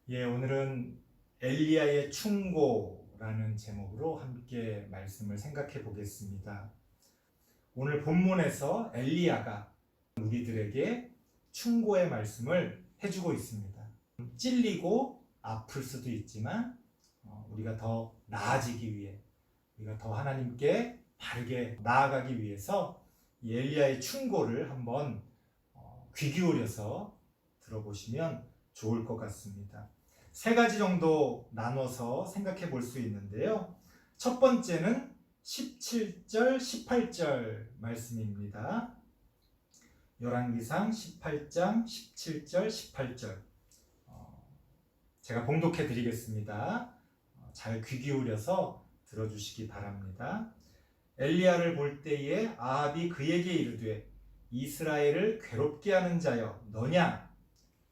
오늘은 엘리야의 충고라는 제목으로 함께 말씀을 생각해 보겠습니다. 오늘 본문에서 엘리야가 우리들에게 충고의 말씀을 해주고 있습니다. 찔리고 아플 수도 있지만 우리가 더 나아지기 위해, 우리가 더 하나님께 바르게 나아가기 위해서 이 엘리야의 충고를 한번 귀 기울여서 들어보시면 좋을 것 같습니다. 세 가지 정도 나눠서 생각해 볼 수 있는데요. 첫 번째는 17절, 18절 말씀입니다. 열왕기상 18장 17절, 18절 제가 봉독해 드리겠습니다. 잘 귀 기울여서 들어주시기 바랍니다. 엘리야를 볼 때에 아합이 그에게 이르되 이스라엘을 괴롭게 하는 자여 너냐?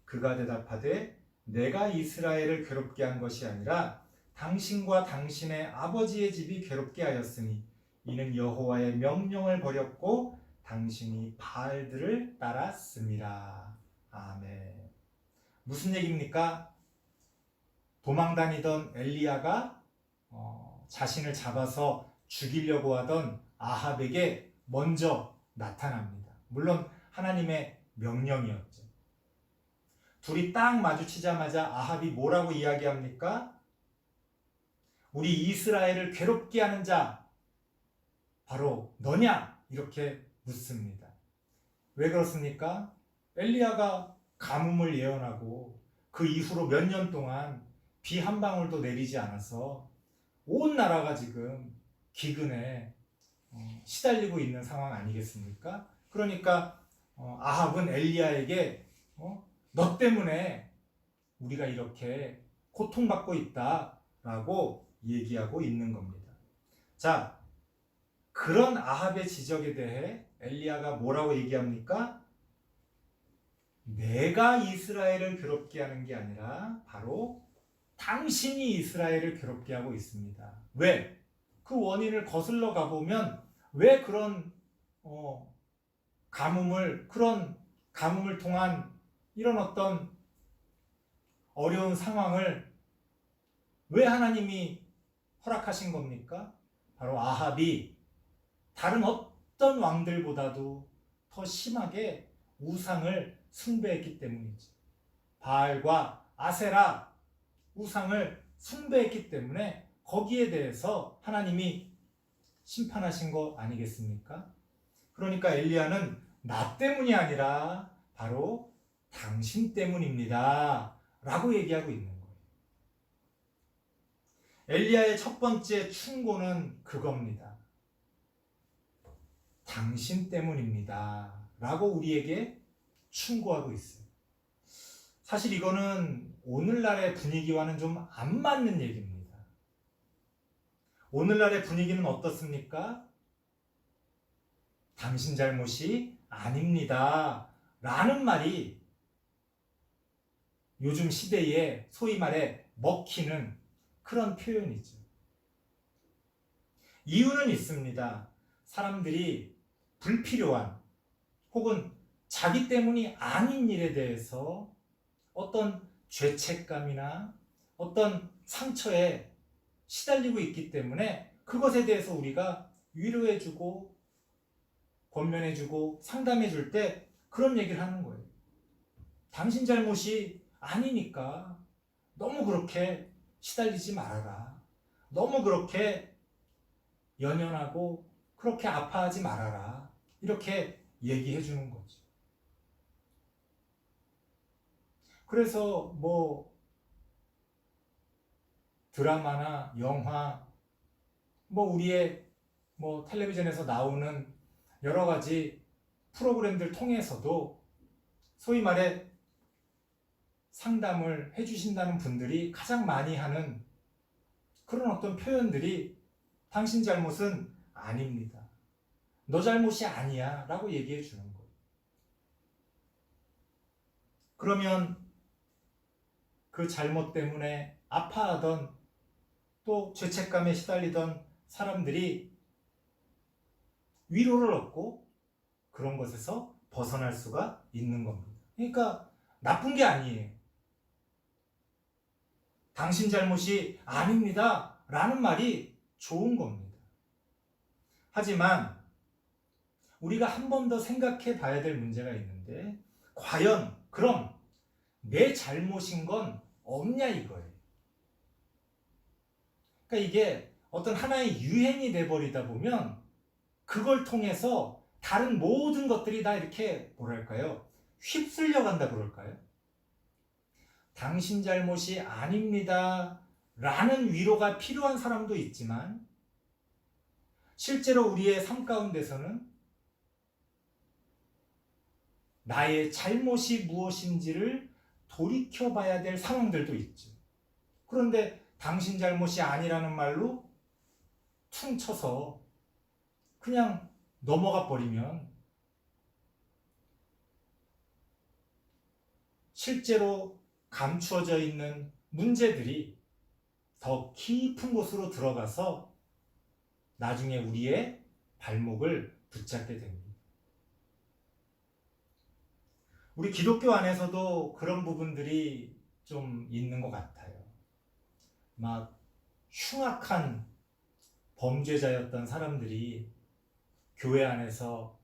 그가 대답하되 내가 이스라엘을 괴롭게 한 것이 아니라 당신과 당신의 아버지의 집이 괴롭게 하였으니 이는 여호와의 명령을 버렸고 당신이 바알들을 따랐음이라. 아멘. 무슨 얘기입니까? 도망다니던 엘리야가 자신을 잡아서 죽이려고 하던 아합에게 먼저 나타납니다. 물론 하나님의 명령이었죠. 둘이 딱 마주치자마자 아합이 뭐라고 이야기합니까? 우리 이스라엘을 괴롭게 하는 자 바로 너냐? 이렇게 묻습니다. 왜 그렇습니까? 엘리야가 가뭄을 예언하고 그 이후로 몇 년 동안 비 한 방울도 내리지 않아서 온 나라가 지금 기근에 시달리고 있는 상황 아니겠습니까? 그러니까 아합은 엘리야에게 너 때문에 우리가 이렇게 고통받고 있다라고 얘기하고 있는 겁니다. 자, 그런 아합의 지적에 대해 엘리야가 뭐라고 얘기합니까? 내가 이스라엘을 괴롭게 하는 게 아니라 바로 당신이 이스라엘을 괴롭게 하고 있습니다. 왜? 그 원인을 거슬러 가보면 왜 그런 그런 가뭄을 통한 이런 어떤 어려운 상황을 왜 하나님이 허락하신 겁니까? 바로 아합이 다른 어떤 왕들보다도 더 심하게 우상을 숭배했기 때문이죠. 바알과 아세라 우상을 숭배했기 때문에 거기에 대해서 하나님이 심판하신 거 아니겠습니까? 그러니까 엘리야는 나 때문이 아니라 바로 당신 때문입니다 라고 얘기하고 있는 거예요. 엘리야의 첫 번째 충고는 그겁니다. 당신 때문입니다 라고 우리에게 충고하고 있어요. 사실 이거는 오늘날의 분위기와는 좀 안 맞는 얘기입니다. 오늘날의 분위기는 어떻습니까? 당신 잘못이 아닙니다 라는 말이 요즘 시대에 소위 말해 먹히는 그런 표현이죠. 이유는 있습니다. 사람들이 불필요한 혹은 자기 때문이 아닌 일에 대해서 어떤 죄책감이나 어떤 상처에 시달리고 있기 때문에 그것에 대해서 우리가 위로해주고 권면해주고 상담해줄 때 그런 얘기를 하는 거예요. 당신 잘못이 아니니까 너무 그렇게 시달리지 말아라. 너무 그렇게 연연하고 그렇게 아파하지 말아라. 이렇게 얘기해 주는 거죠. 그래서 드라마나 영화, 우리의 텔레비전에서 나오는 여러 가지 프로그램들 통해서도 소위 말해 상담을 해주신다는 분들이 가장 많이 하는 그런 어떤 표현들이 당신 잘못은 아닙니다. 너 잘못이 아니야 라고 얘기해 주는 거예요. 그러면 그 잘못 때문에 아파하던 또 죄책감에 시달리던 사람들이 위로를 얻고 그런 것에서 벗어날 수가 있는 겁니다. 그러니까 나쁜 게 아니에요. 당신 잘못이 아닙니다 라는 말이 좋은 겁니다. 하지만 우리가 한 번 더 생각해 봐야 될 문제가 있는데, 과연 그럼 내 잘못인 건 없냐 이거예요. 그러니까 이게 어떤 하나의 유행이 돼버리다 보면 그걸 통해서 다른 모든 것들이 다 이렇게 뭐랄까요? 휩쓸려 간다 그럴까요? 당신 잘못이 아닙니다 라는 위로가 필요한 사람도 있지만, 실제로 우리의 삶 가운데서는 나의 잘못이 무엇인지를 돌이켜봐야 될 상황들도 있죠. 그런데 당신 잘못이 아니라는 말로 퉁쳐서 그냥 넘어가 버리면 실제로 감추어져 있는 문제들이 더 깊은 곳으로 들어가서 나중에 우리의 발목을 붙잡게 됩니다. 우리 기독교 안에서도 그런 부분들이 좀 있는 것 같아요. 막 흉악한 범죄자였던 사람들이 교회 안에서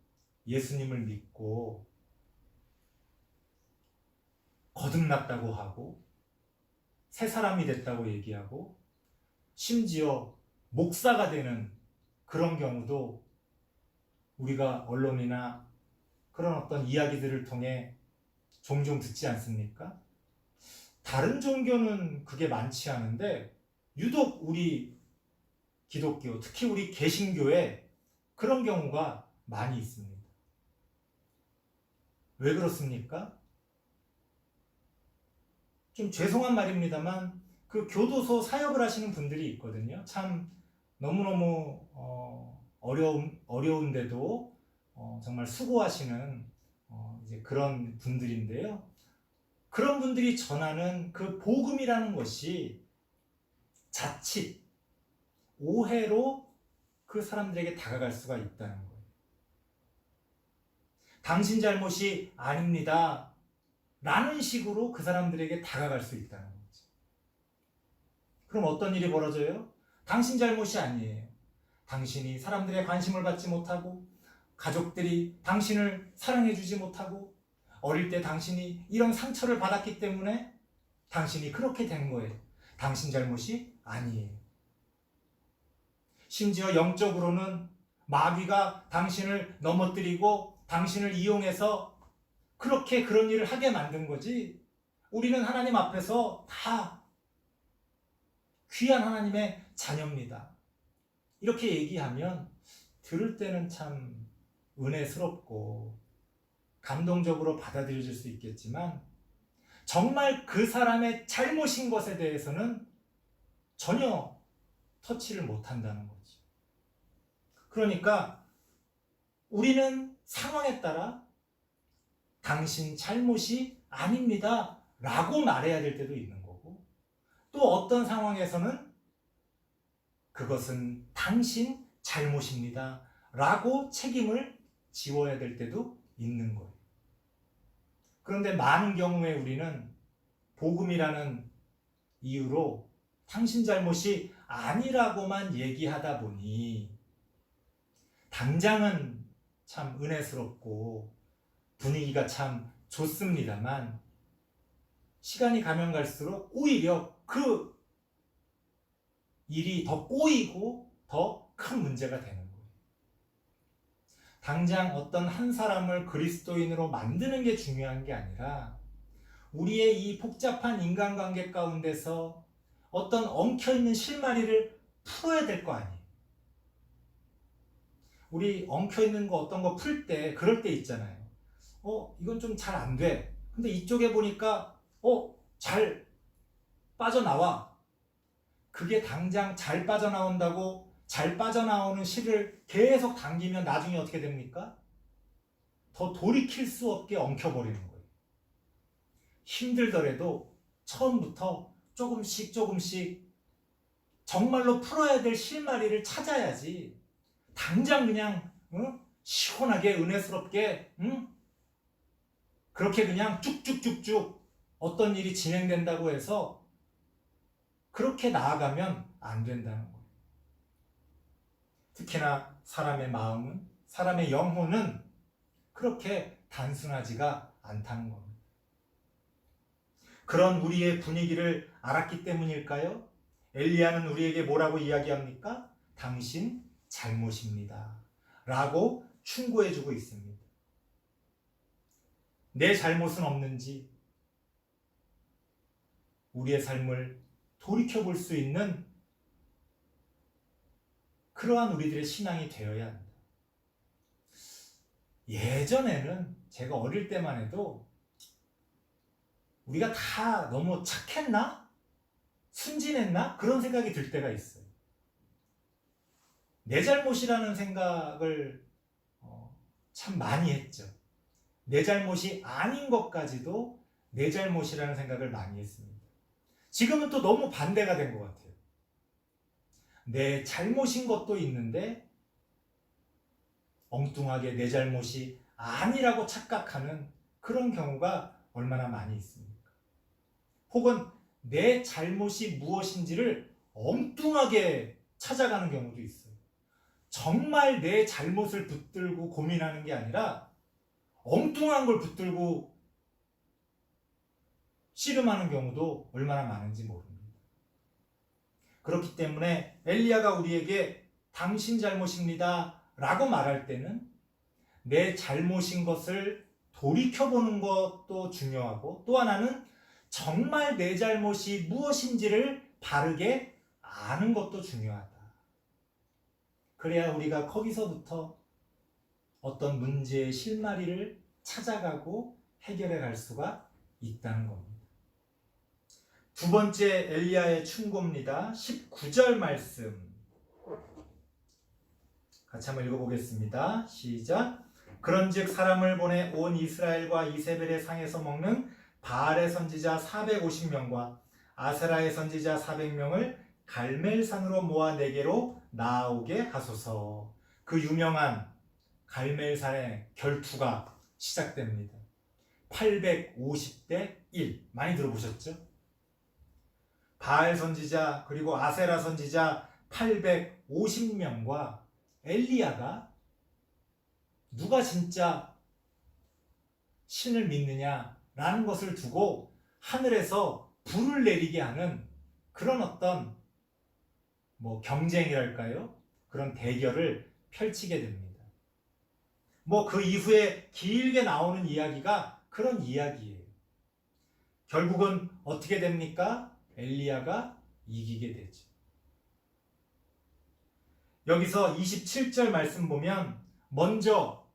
예수님을 믿고 거듭났다고 하고 새 사람이 됐다고 얘기하고 심지어 목사가 되는 그런 경우도 우리가 언론이나 그런 어떤 이야기들을 통해 종종 듣지 않습니까? 다른 종교는 그게 많지 않은데 유독 우리 기독교, 특히 우리 개신교에 그런 경우가 많이 있습니다. 왜 그렇습니까? 좀 죄송한 말입니다만 그 교도소 사역을 하시는 분들이 있거든요. 참 너무너무 어려운데도 정말 수고하시는 이제 그런 분들인데요. 그런 분들이 전하는 그 복음이라는 것이 자칫 오해로 그 사람들에게 다가갈 수가 있다는 거예요. 당신 잘못이 아닙니다 라는 식으로 그 사람들에게 다가갈 수 있다는 거죠. 그럼 어떤 일이 벌어져요? 당신 잘못이 아니에요. 당신이 사람들의 관심을 받지 못하고 가족들이 당신을 사랑해주지 못하고 어릴 때 당신이 이런 상처를 받았기 때문에 당신이 그렇게 된 거예요. 당신 잘못이 아니에요. 심지어 영적으로는 마귀가 당신을 넘어뜨리고 당신을 이용해서 그렇게 그런 일을 하게 만든 거지, 우리는 하나님 앞에서 다 귀한 하나님의 자녀입니다 이렇게 얘기하면 들을 때는 참 은혜스럽고 감동적으로 받아들여질 수 있겠지만 정말 그 사람의 잘못인 것에 대해서는 전혀 터치를 못한다는 거죠. 그러니까 우리는 상황에 따라 당신 잘못이 아닙니다 라고 말해야 될 때도 있는 거고, 또 어떤 상황에서는 그것은 당신 잘못입니다 라고 책임을 지워야 될 때도 있는 거예요. 그런데 많은 경우에 우리는 복음이라는 이유로 당신 잘못이 아니라고만 얘기하다 보니 당장은 참 은혜스럽고 분위기가 참 좋습니다만 시간이 가면 갈수록 오히려 그 일이 더 꼬이고 더 큰 문제가 되는 거예요. 당장 어떤 한 사람을 그리스도인으로 만드는 게 중요한 게 아니라 우리의 이 복잡한 인간관계 가운데서 어떤 엉켜있는 실마리를 풀어야 될 거 아니에요. 우리 엉켜있는 거 어떤 거 풀 때 그럴 때 있잖아요. 이건 좀 잘 안 돼. 근데 이쪽에 보니까 잘 빠져나와. 그게 당장 잘 빠져나온다고 잘 빠져나오는 실을 계속 당기면 나중에 어떻게 됩니까? 더 돌이킬 수 없게 엉켜버리는 거예요. 힘들더라도 처음부터 조금씩 정말로 풀어야 될 실마리를 찾아야지 당장 그냥 시원하게 은혜스럽게 그렇게 그냥 쭉쭉쭉쭉 어떤 일이 진행된다고 해서 그렇게 나아가면 안 된다는 거예요. 특히나 사람의 마음은, 사람의 영혼은 그렇게 단순하지가 않다는 겁니다. 그런 우리의 분위기를 알았기 때문일까요? 엘리야는 우리에게 뭐라고 이야기합니까? 당신 잘못입니다. 라고 충고해주고 있습니다. 내 잘못은 없는지 우리의 삶을 돌이켜볼 수 있는 그러한 우리들의 신앙이 되어야 합니다. 예전에는 제가 어릴 때만 해도 우리가 다 너무 착했나? 순진했나? 그런 생각이 들 때가 있어요. 내 잘못이라는 생각을 참 많이 했죠. 내 잘못이 아닌 것까지도 내 잘못이라는 생각을 많이 했습니다. 지금은 또 너무 반대가 된 것 같아요. 내 잘못인 것도 있는데 엉뚱하게 내 잘못이 아니라고 착각하는 그런 경우가 얼마나 많이 있습니까? 혹은 내 잘못이 무엇인지를 엉뚱하게 찾아가는 경우도 있어요. 정말 내 잘못을 붙들고 고민하는 게 아니라 엉뚱한 걸 붙들고 씨름하는 경우도 얼마나 많은지 모릅니다. 그렇기 때문에 엘리야가 우리에게 당신 잘못입니다 라고 말할 때는 내 잘못인 것을 돌이켜보는 것도 중요하고, 또 하나는 정말 내 잘못이 무엇인지를 바르게 아는 것도 중요하다. 그래야 우리가 거기서부터 어떤 문제의 실마리를 찾아가고 해결해 갈 수가 있다는 겁니다. 두 번째 엘리야의 충고입니다. 19절 말씀 같이 한번 읽어보겠습니다. 시작. 그런즉 사람을 보내 온 이스라엘과 이세벨의 상에서 먹는 바알의 선지자 450명과 아세라의 선지자 400명을 갈멜산으로 모아 내게로 나오게 하소서. 그 유명한 갈멜산의 결투가 시작됩니다. 850대 1. 많이 들어보셨죠? 바알 선지자 그리고 아세라 선지자 850명과 엘리야가 누가 진짜 신을 믿느냐라는 것을 두고 하늘에서 불을 내리게 하는 그런 어떤 경쟁이랄까요? 그런 대결을 펼치게 됩니다. 그 이후에 길게 나오는 이야기가 그런 이야기예요. 결국은 어떻게 됩니까? 엘리야가 이기게 되죠. 여기서 27절 말씀 보면 먼저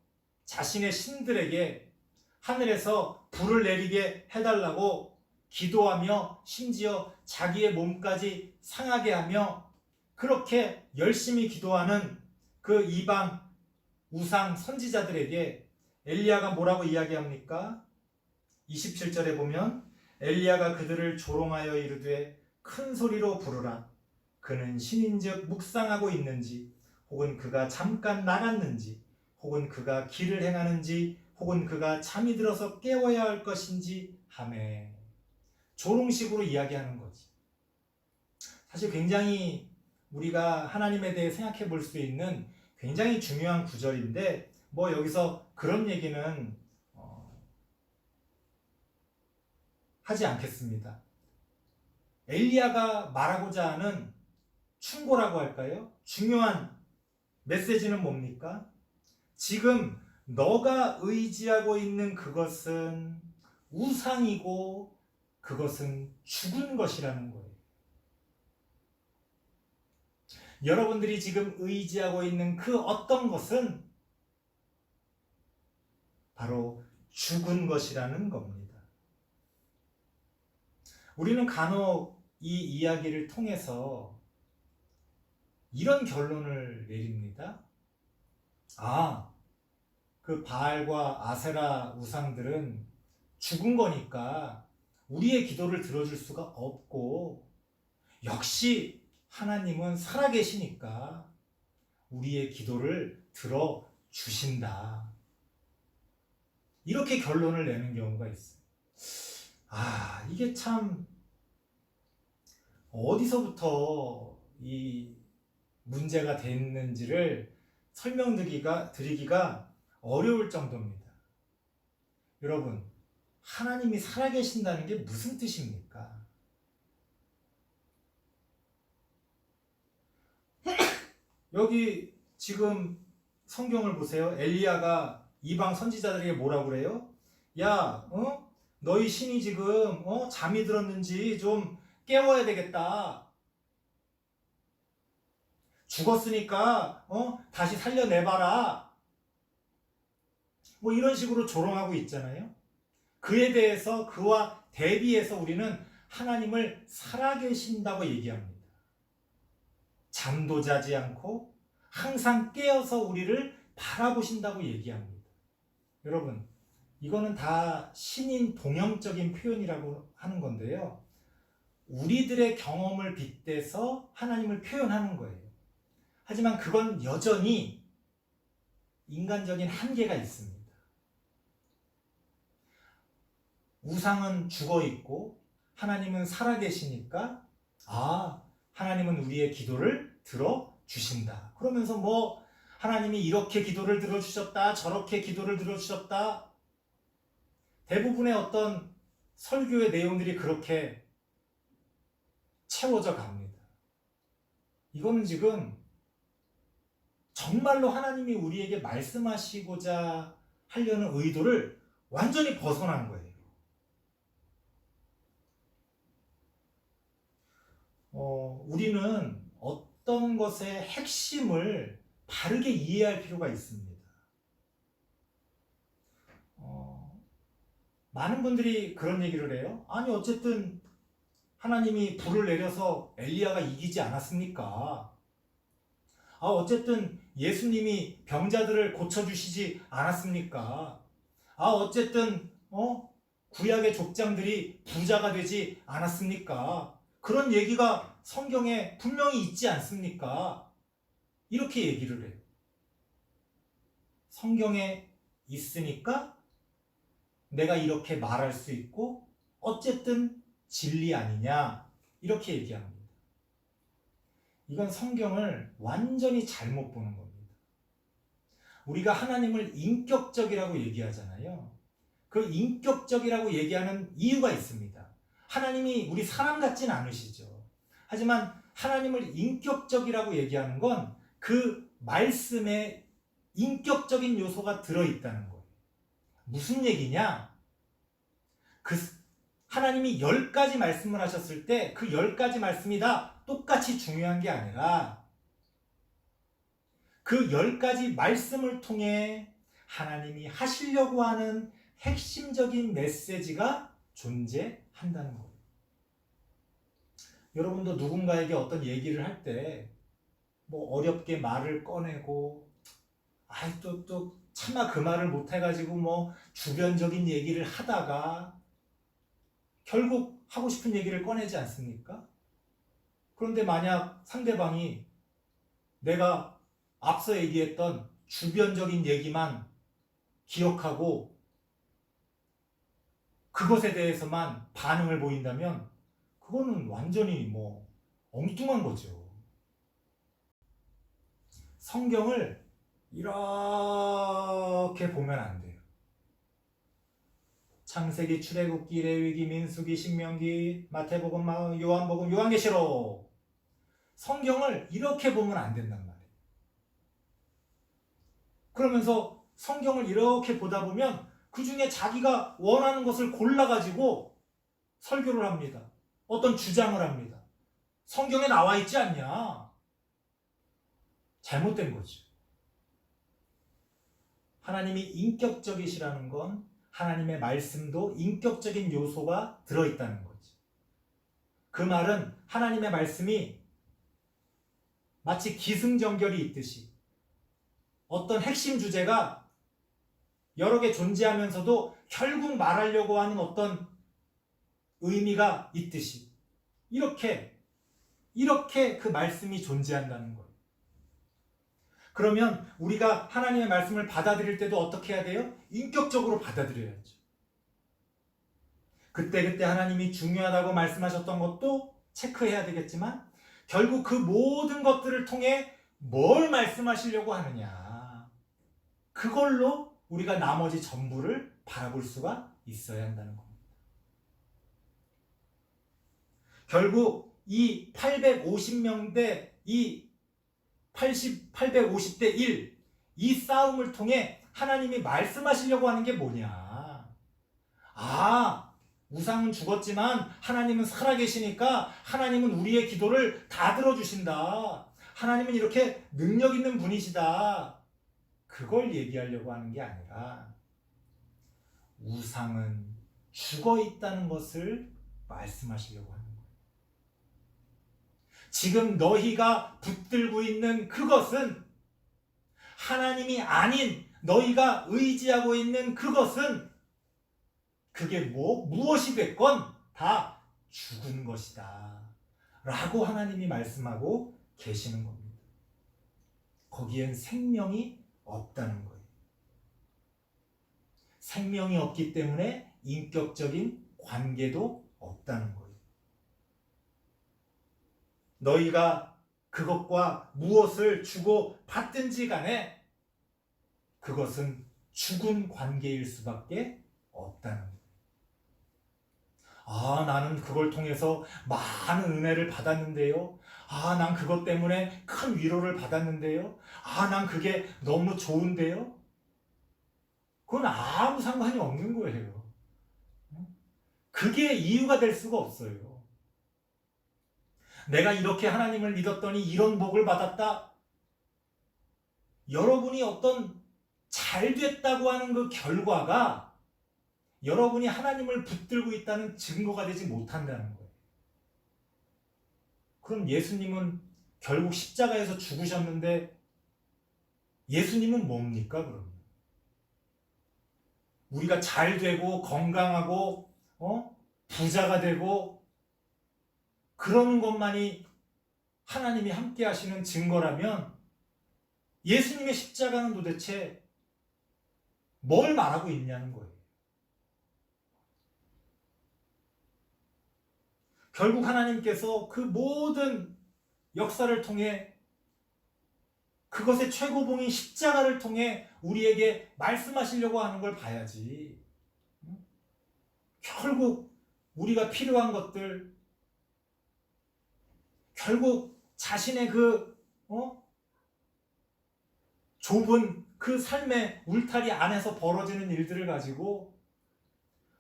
자신의 신들에게 하늘에서 불을 내리게 해달라고 기도하며 심지어 자기의 몸까지 상하게 하며 그렇게 열심히 기도하는 그 이방 우상 선지자들에게 엘리야가 뭐라고 이야기합니까? 27절에 보면 엘리야가 그들을 조롱하여 이르되 큰 소리로 부르라. 그는 신인즉 묵상하고 있는지, 혹은 그가 잠깐 나갔는지, 혹은 그가 길을 행하는지, 혹은 그가 잠이 들어서 깨워야 할 것인지 하매. 조롱식으로 이야기하는 거지. 사실 굉장히 우리가 하나님에 대해 생각해 볼 수 있는 굉장히 중요한 구절인데 여기서 그런 얘기는 하지 않겠습니다. 엘리야가 말하고자 하는 충고라고 할까요? 중요한 메시지는 뭡니까? 지금 너가 의지하고 있는 그것은 우상이고 그것은 죽은 것이라는 거예요. 여러분들이 지금 의지하고 있는 그 어떤 것은 바로 죽은 것이라는 겁니다. 우리는 간혹 이 이야기를 통해서 이런 결론을 내립니다. 그 바알과 아세라 우상들은 죽은 거니까 우리의 기도를 들어줄 수가 없고, 역시 하나님은 살아계시니까 우리의 기도를 들어주신다. 이렇게 결론을 내는 경우가 있어요. 이게 참 어디서부터 이 문제가 됐는지를 드리기가 어려울 정도입니다. 여러분, 하나님이 살아계신다는 게 무슨 뜻입니까? 여기 지금 성경을 보세요. 엘리야가 이방 선지자들에게 뭐라고 그래요? 야, 너희 신이 지금 잠이 들었는지 좀 깨워야 되겠다. 죽었으니까 다시 살려내봐라. 뭐 이런 식으로 조롱하고 있잖아요. 그에 대해서 그와 대비해서 우리는 하나님을 살아계신다고 얘기합니다. 잠도 자지 않고 항상 깨어서 우리를 바라보신다고 얘기합니다. 여러분, 이거는 다 신인 동형적인 표현이라고 하는 건데요. 우리들의 경험을 빗대서 하나님을 표현하는 거예요. 하지만 그건 여전히 인간적인 한계가 있습니다. 우상은 죽어 있고 하나님은 살아계시니까 하나님은 우리의 기도를 들어주신다. 그러면서 뭐 하나님이 이렇게 기도를 들어주셨다, 저렇게 기도를 들어주셨다. 대부분의 어떤 설교의 내용들이 그렇게 채워져 갑니다. 이거는 지금 정말로 하나님이 우리에게 말씀하시고자 하려는 의도를 완전히 벗어난 거예요. 우리는 어떤 것의 핵심을 바르게 이해할 필요가 있습니다. 많은 분들이 그런 얘기를 해요. 아니 어쨌든 하나님이 불을 내려서 엘리야가 이기지 않았습니까? 어쨌든 예수님이 병자들을 고쳐주시지 않았습니까? 어쨌든 구약의 족장들이 부자가 되지 않았습니까? 그런 얘기가 성경에 분명히 있지 않습니까? 이렇게 얘기를 해요. 성경에 있으니까 내가 이렇게 말할 수 있고 어쨌든 진리 아니냐 이렇게 얘기합니다. 이건 성경을 완전히 잘못 보는 겁니다. 우리가 하나님을 인격적이라고 얘기하잖아요. 그 인격적이라고 얘기하는 이유가 있습니다. 하나님이 우리 사람 같진 않으시죠. 하지만 하나님을 인격적이라고 얘기하는 건 그 말씀에 인격적인 요소가 들어있다는 거예요. 무슨 얘기냐? 하나님이 10가지 말씀을 하셨을 때 그 10가지 말씀이 다 똑같이 중요한 게 아니라 그 10가지 말씀을 통해 하나님이 하시려고 하는 핵심적인 메시지가 존재한다는 거예요. 여러분도 누군가에게 어떤 얘기를 할 때 뭐 어렵게 말을 꺼내고 또 차마 그 말을 못해가지고 뭐 주변적인 얘기를 하다가 결국 하고 싶은 얘기를 꺼내지 않습니까? 그런데 만약 상대방이 내가 앞서 얘기했던 주변적인 얘기만 기억하고 그것에 대해서만 반응을 보인다면 그거는 완전히 뭐 엉뚱한 거죠. 성경을 이렇게 보면 안 돼요. 창세기, 출애굽기, 레위기, 민수기, 신명기, 마태복음, 요한복음, 요한계시록 성경을 이렇게 보면 안 된단 말이에요. 그러면서 성경을 이렇게 보다 보면 그 중에 자기가 원하는 것을 골라가지고 설교를 합니다. 어떤 주장을 합니다. 성경에 나와 있지 않냐? 잘못된 거죠. 하나님이 인격적이시라는 건 하나님의 말씀도 인격적인 요소가 들어있다는 거죠. 그 말은 하나님의 말씀이 마치 기승전결이 있듯이 어떤 핵심 주제가 여러 개 존재하면서도 결국 말하려고 하는 어떤 의미가 있듯이 이렇게 그 말씀이 존재한다는 거예요. 그러면 우리가 하나님의 말씀을 받아들일 때도 어떻게 해야 돼요? 인격적으로 받아들여야죠. 그때 하나님이 중요하다고 말씀하셨던 것도 체크해야 되겠지만 결국 그 모든 것들을 통해 뭘 말씀하시려고 하느냐. 그걸로 우리가 나머지 전부를 바라볼 수가 있어야 한다는 겁니다. 결국 이 850명 대 850대 1, 이 싸움을 통해 하나님이 말씀하시려고 하는 게 뭐냐. 우상은 죽었지만 하나님은 살아계시니까 하나님은 우리의 기도를 다 들어주신다. 하나님은 이렇게 능력 있는 분이시다. 그걸 얘기하려고 하는 게 아니라 우상은 죽어 있다는 것을 말씀하시려고 하는 거예요. 지금 너희가 붙들고 있는 그것은, 하나님이 아닌 너희가 의지하고 있는 그것은, 그게 무엇이 됐건 다 죽은 것이다 라고 하나님이 말씀하고 계시는 겁니다. 거기엔 생명이 없다는 거예요. 생명이 없기 때문에 인격적인 관계도 없다는 거예요. 너희가 그것과 무엇을 주고 받든지 간에 그것은 죽은 관계일 수밖에 없다는 거예요. 나는 그걸 통해서 많은 은혜를 받았는데요. 난 그것 때문에 큰 위로를 받았는데요. 난 그게 너무 좋은데요. 그건 아무 상관이 없는 거예요. 그게 이유가 될 수가 없어요. 내가 이렇게 하나님을 믿었더니 이런 복을 받았다. 여러분이 어떤 잘 됐다고 하는 그 결과가 여러분이 하나님을 붙들고 있다는 증거가 되지 못한다는 거예요. 그럼 예수님은 결국 십자가에서 죽으셨는데 예수님은 뭡니까 그럼? 우리가 잘 되고 건강하고 부자가 되고 그러는 것만이 하나님이 함께 하시는 증거라면 예수님의 십자가는 도대체 뭘 말하고 있냐는 거예요. 결국 하나님께서 그 모든 역사를 통해 그것의 최고봉인 십자가를 통해 우리에게 말씀하시려고 하는 걸 봐야지. 결국 우리가 필요한 것들, 결국 자신의 그 좁은 그 삶의 울타리 안에서 벌어지는 일들을 가지고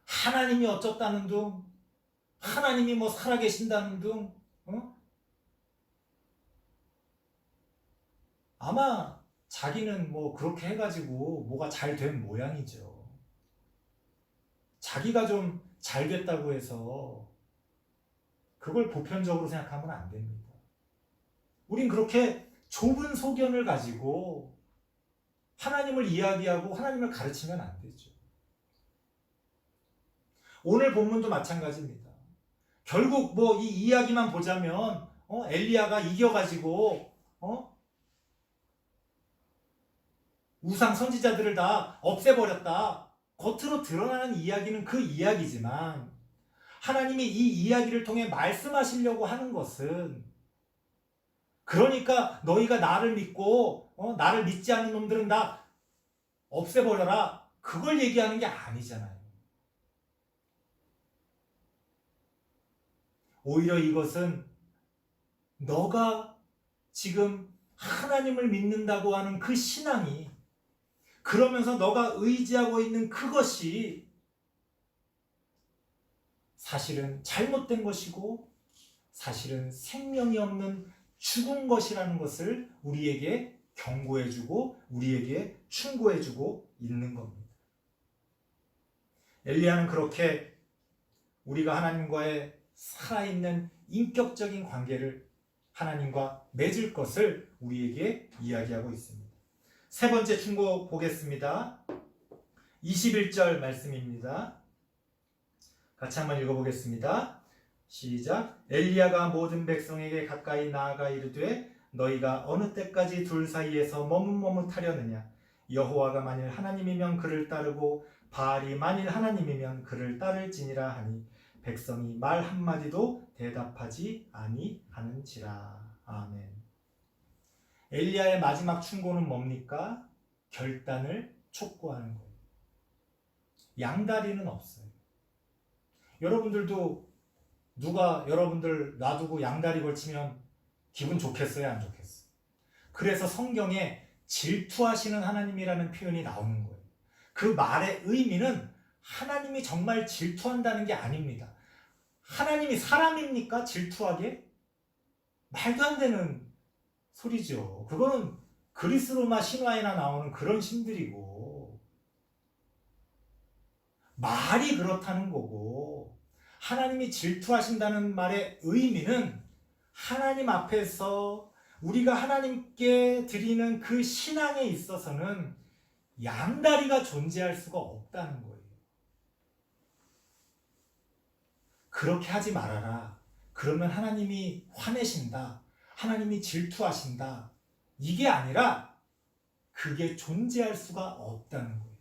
하나님이 어쩌다는 둥, 하나님이 뭐 살아계신다는 둥, 아마 자기는 뭐 그렇게 해가지고 뭐가 잘 된 모양이죠. 자기가 좀 잘 됐다고 해서 그걸 보편적으로 생각하면 안 됩니다. 우린 그렇게 좁은 소견을 가지고 하나님을 이야기하고 하나님을 가르치면 안 되죠. 오늘 본문도 마찬가지입니다. 결국 뭐 이 이야기만 보자면 엘리야가 이겨가지고 우상 선지자들을 다 없애버렸다. 겉으로 드러나는 이야기는 그 이야기지만 하나님이 이 이야기를 통해 말씀하시려고 하는 것은, 그러니까 너희가 나를 믿고 나를 믿지 않는 놈들은 다 없애버려라, 그걸 얘기하는 게 아니잖아요. 오히려 이것은 너가 지금 하나님을 믿는다고 하는 그 신앙이, 그러면서 너가 의지하고 있는 그것이 사실은 잘못된 것이고 사실은 생명이 없는 죽은 것이라는 것을 우리에게 경고해주고 우리에게 충고해주고 있는 겁니다. 엘리야는 그렇게 우리가 하나님과의 살아있는 인격적인 관계를 하나님과 맺을 것을 우리에게 이야기하고 있습니다. 세 번째 충고 보겠습니다. 21절 말씀입니다. 같이 한번 읽어보겠습니다. 시작. 엘리야가 모든 백성에게 가까이 나아가 이르되 너희가 어느 때까지 둘 사이에서 머뭇머뭇하려느냐. 여호와가 만일 하나님이면 그를 따르고 바알이 만일 하나님이면 그를 따를지니라 하니 백성이 말 한마디도 대답하지 아니하는지라. 아멘. 엘리야의 마지막 충고는 뭡니까? 결단을 촉구하는 거예요. 양다리는 없어요. 여러분들도 누가 여러분들 놔두고 양다리 걸치면 기분 좋겠어요? 안 좋겠어요? 그래서 성경에 질투하시는 하나님이라는 표현이 나오는 거예요. 그 말의 의미는 하나님이 정말 질투한다는 게 아닙니다. 하나님이 사람입니까? 질투하게? 말도 안 되는 소리죠. 그거는 그리스 로마 신화에나 나오는 그런 신들이고, 말이 그렇다는 거고, 하나님이 질투하신다는 말의 의미는 하나님 앞에서 우리가 하나님께 드리는 그 신앙에 있어서는 양다리가 존재할 수가 없다는 거예요. 그렇게 하지 말아라. 그러면 하나님이 화내신다. 하나님이 질투하신다. 이게 아니라 그게 존재할 수가 없다는 거예요.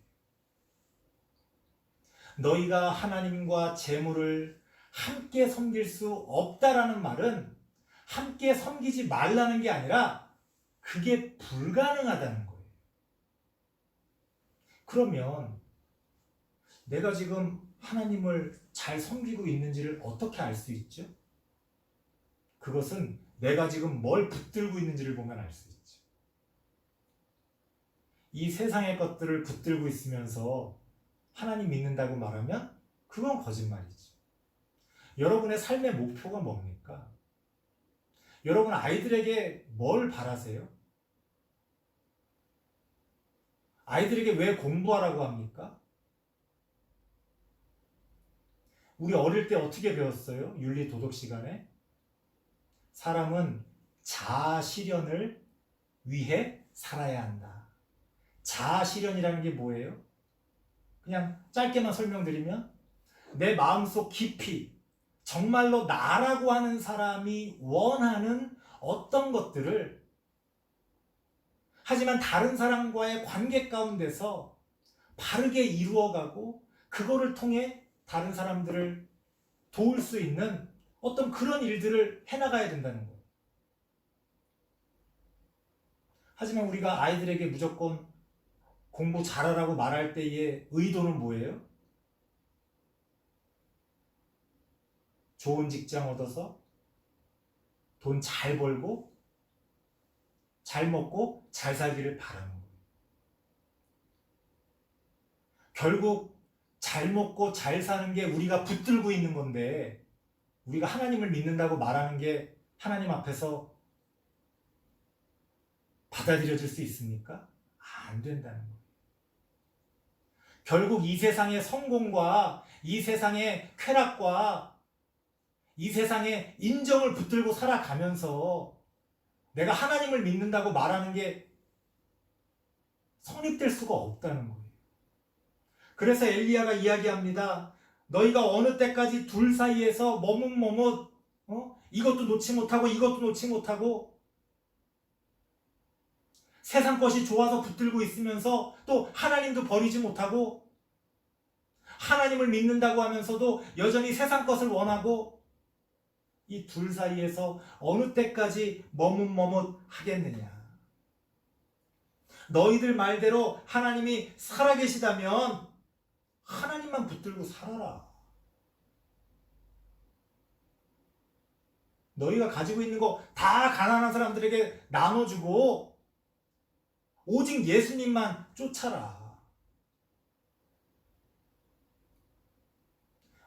너희가 하나님과 재물을 함께 섬길 수 없다라는 말은 함께 섬기지 말라는 게 아니라 그게 불가능하다는 거예요. 그러면 내가 지금 하나님을 잘 섬기고 있는지를 어떻게 알 수 있죠? 그것은 내가 지금 뭘 붙들고 있는지를 보면 알 수 있죠. 이 세상의 것들을 붙들고 있으면서 하나님 믿는다고 말하면 그건 거짓말이죠. 여러분의 삶의 목표가 뭡니까? 여러분 아이들에게 뭘 바라세요? 아이들에게 왜 공부하라고 합니까? 우리 어릴 때 어떻게 배웠어요? 윤리 도덕 시간에? 사람은 자아실현을 위해 살아야 한다. 자아실현이라는 게 뭐예요? 그냥 짧게만 설명드리면 내 마음속 깊이 정말로 나라고 하는 사람이 원하는 어떤 것들을 하지만 다른 사람과의 관계 가운데서 바르게 이루어가고 그거를 통해 다른 사람들을 도울 수 있는 어떤 그런 일들을 해나가야 된다는 거예요. 하지만 우리가 아이들에게 무조건 공부 잘하라고 말할 때의 의도는 뭐예요? 좋은 직장 얻어서 돈 잘 벌고 잘 먹고 잘 살기를 바라는 거예요. 결국 잘 먹고 잘 사는 게 우리가 붙들고 있는 건데 우리가 하나님을 믿는다고 말하는 게 하나님 앞에서 받아들여질 수 있습니까? 안 된다는 거예요. 결국 이 세상의 성공과 이 세상의 쾌락과 이 세상의 인정을 붙들고 살아가면서 내가 하나님을 믿는다고 말하는 게 성립될 수가 없다는 거예요. 그래서 엘리야가 이야기합니다. 너희가 어느 때까지 둘 사이에서 머뭇머뭇 이것도 놓지 못하고 이것도 놓지 못하고 세상 것이 좋아서 붙들고 있으면서 또 하나님도 버리지 못하고 하나님을 믿는다고 하면서도 여전히 세상 것을 원하고 이 둘 사이에서 어느 때까지 머뭇머뭇 하겠느냐. 너희들 말대로 하나님이 살아계시다면 하나님만 붙들고 살아라. 너희가 가지고 있는 거 다 가난한 사람들에게 나눠주고 오직 예수님만 쫓아라.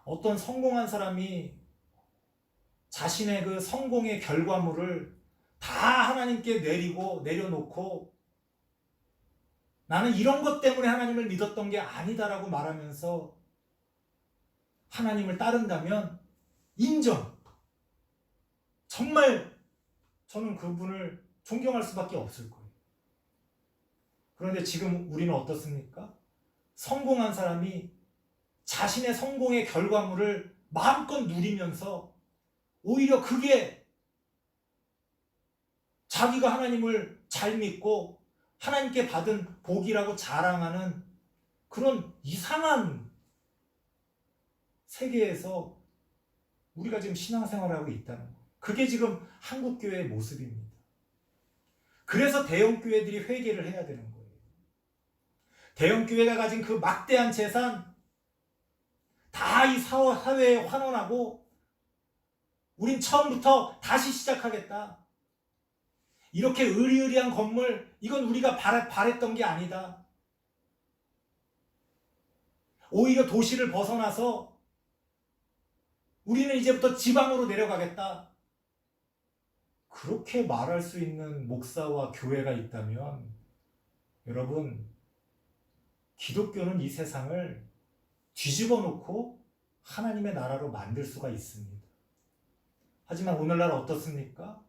어떤 성공한 사람이 자신의 그 성공의 결과물을 다 하나님께 내려놓고 나는 이런 것 때문에 하나님을 믿었던 게 아니다라고 말하면서 하나님을 따른다면 인정. 정말 저는 그분을 존경할 수밖에 없을 거예요. 그런데 지금 우리는 어떻습니까? 성공한 사람이 자신의 성공의 결과물을 마음껏 누리면서 오히려 그게 자기가 하나님을 잘 믿고 하나님께 받은 복이라고 자랑하는 그런 이상한 세계에서 우리가 지금 신앙생활하고 있다는 거. 그게 지금 한국교회의 모습입니다. 그래서 대형교회들이 회개를 해야 되는 거예요. 대형교회가 가진 그 막대한 재산 다 이 사회에 환원하고 우린 처음부터 다시 시작하겠다. 이렇게 으리으리한 건물, 이건 우리가 바랬던 게 아니다. 오히려 도시를 벗어나서 우리는 이제부터 지방으로 내려가겠다. 그렇게 말할 수 있는 목사와 교회가 있다면 여러분, 기독교는 이 세상을 뒤집어 놓고 하나님의 나라로 만들 수가 있습니다. 하지만 오늘날 어떻습니까?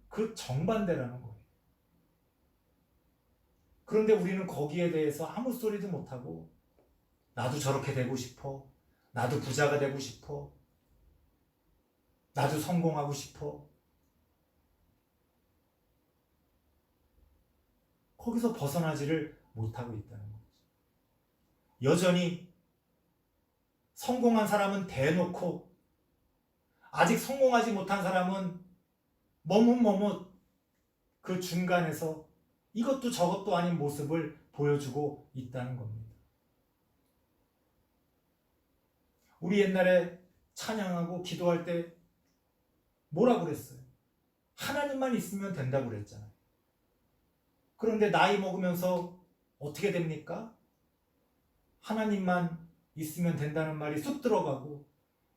그 정반대라는 거예요. 그런데 우리는 거기에 대해서 아무 소리도 못하고 나도 저렇게 되고 싶어. 나도 부자가 되고 싶어. 나도 성공하고 싶어. 거기서 벗어나지를 못하고 있다는 거죠. 여전히 성공한 사람은 대놓고 아직 성공하지 못한 사람은 머뭇머뭇 그 중간에서 이것도 저것도 아닌 모습을 보여주고 있다는 겁니다. 우리 옛날에 찬양하고 기도할 때 뭐라고 그랬어요? 하나님만 있으면 된다고 그랬잖아요. 그런데 나이 먹으면서 어떻게 됩니까? 하나님만 있으면 된다는 말이 쑥 들어가고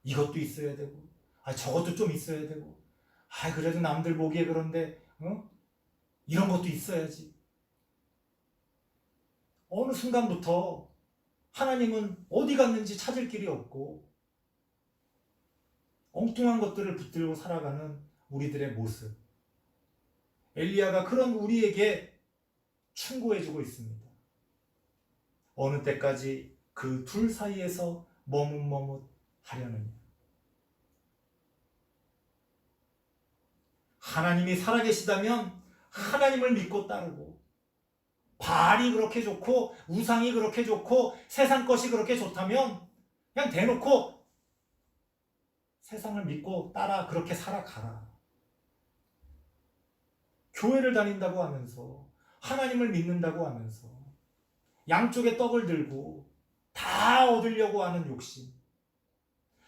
이것도 있어야 되고 저것도 좀 있어야 되고 그래도 남들 보기에 그런데 이런 것도 있어야지. 어느 순간부터 하나님은 어디 갔는지 찾을 길이 없고 엉뚱한 것들을 붙들고 살아가는 우리들의 모습. 엘리야가 그런 우리에게 충고해주고 있습니다. 어느 때까지 그 둘 사이에서 머뭇머뭇 하려느냐. 하나님이 살아계시다면 하나님을 믿고 따르고 바알이 그렇게 좋고 우상이 그렇게 좋고 세상 것이 그렇게 좋다면 그냥 대놓고 세상을 믿고 따라 그렇게 살아가라. 교회를 다닌다고 하면서 하나님을 믿는다고 하면서 양쪽에 떡을 들고 다 얻으려고 하는 욕심,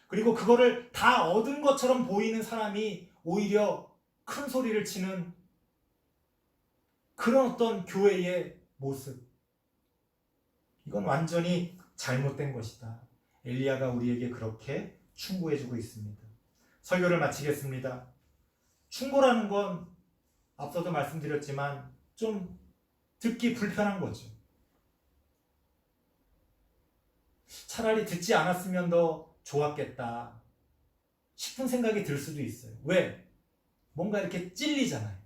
그리고 그거를 다 얻은 것처럼 보이는 사람이 오히려 큰 소리를 치는 그런 어떤 교회의 모습, 이건 완전히 잘못된 것이다. 엘리야가 우리에게 그렇게 충고해주고 있습니다. 설교를 마치겠습니다. 충고라는 건 앞서도 말씀드렸지만 좀 듣기 불편한 거죠. 차라리 듣지 않았으면 더 좋았겠다 싶은 생각이 들 수도 있어요. 왜? 뭔가 이렇게 찔리잖아요.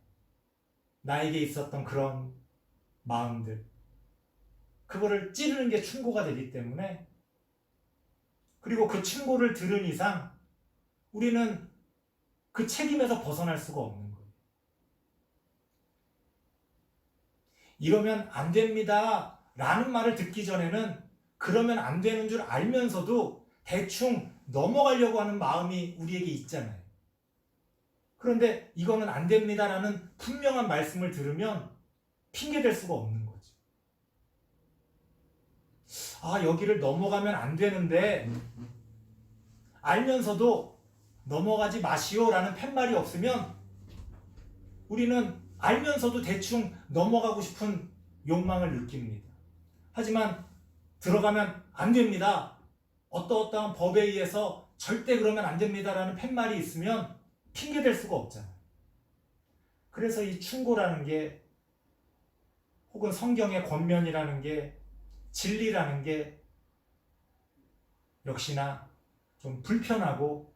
나에게 있었던 그런 마음들, 그거를 찌르는 게 충고가 되기 때문에, 그리고 그 충고를 들은 이상 우리는 그 책임에서 벗어날 수가 없는 거예요. 이러면 안 됩니다 라는 말을 듣기 전에는 그러면 안 되는 줄 알면서도 대충 넘어가려고 하는 마음이 우리에게 있잖아요. 그런데 이거는 안 됩니다라는 분명한 말씀을 들으면 핑계댈 수가 없는 거죠. 여기를 넘어가면 안 되는데 알면서도 넘어가지 마시오라는 팻말이 없으면 우리는 알면서도 대충 넘어가고 싶은 욕망을 느낍니다. 하지만 들어가면 안 됩니다, 어떠어떠한 법에 의해서 절대 그러면 안 됩니다라는 팻말이 있으면 핑계댈 수가 없잖아요. 그래서 이 충고라는 게, 혹은 성경의 권면이라는 게, 진리라는 게 역시나 좀 불편하고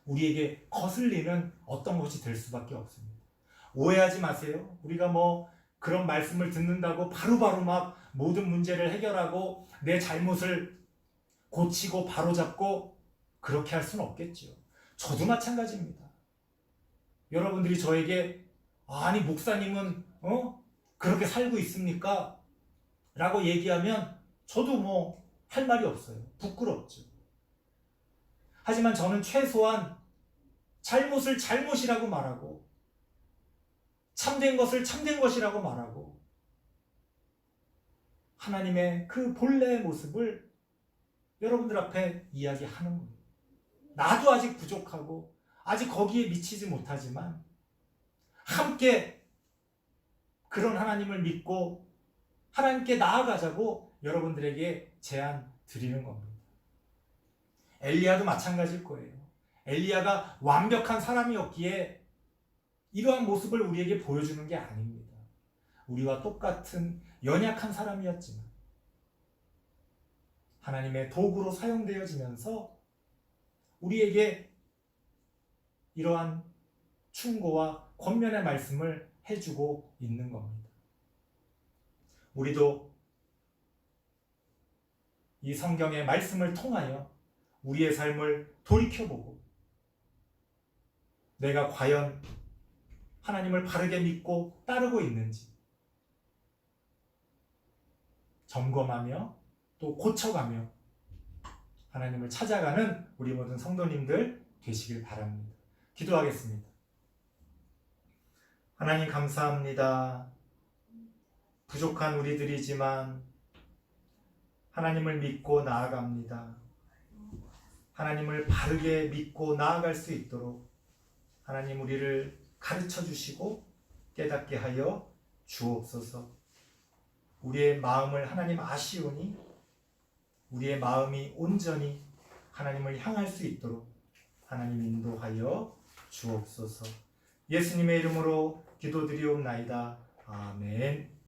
우리에게 거슬리는 어떤 것이 될 수밖에 없습니다. 오해하지 마세요. 우리가 그런 말씀을 듣는다고 바로바로 막 모든 문제를 해결하고 내 잘못을 고치고 바로잡고 그렇게 할 수는 없겠죠. 저도 마찬가지입니다. 여러분들이 저에게 아니 목사님은 그렇게 살고 있습니까? 라고 얘기하면 저도 할 말이 없어요. 부끄럽죠. 하지만 저는 최소한 잘못을 잘못이라고 말하고 참된 것을 참된 것이라고 말하고 하나님의 그 본래의 모습을 여러분들 앞에 이야기하는 거예요. 나도 아직 부족하고 아직 거기에 미치지 못하지만 함께 그런 하나님을 믿고 하나님께 나아가자고 여러분들에게 제안 드리는 겁니다. 엘리야도 마찬가지일 거예요. 엘리야가 완벽한 사람이었기에 이러한 모습을 우리에게 보여주는 게 아닙니다. 우리와 똑같은 연약한 사람이었지만 하나님의 도구로 사용되어지면서 우리에게 이러한 충고와 권면의 말씀을 해주고 있는 겁니다. 우리도 이 성경의 말씀을 통하여 우리의 삶을 돌이켜보고 내가 과연 하나님을 바르게 믿고 따르고 있는지 점검하며 또 고쳐가며 하나님을 찾아가는 우리 모든 성도님들 되시길 바랍니다. 기도하겠습니다. 하나님 감사합니다. 부족한 우리들이지만 하나님을 믿고 나아갑니다. 하나님을 바르게 믿고 나아갈 수 있도록 하나님 우리를 가르쳐 주시고 깨닫게 하여 주옵소서. 우리의 마음을 하나님 아시오니 우리의 마음이 온전히 하나님을 향할 수 있도록 하나님 인도하여 주옵소서. 예수님의 이름으로 기도드리옵나이다. 아멘.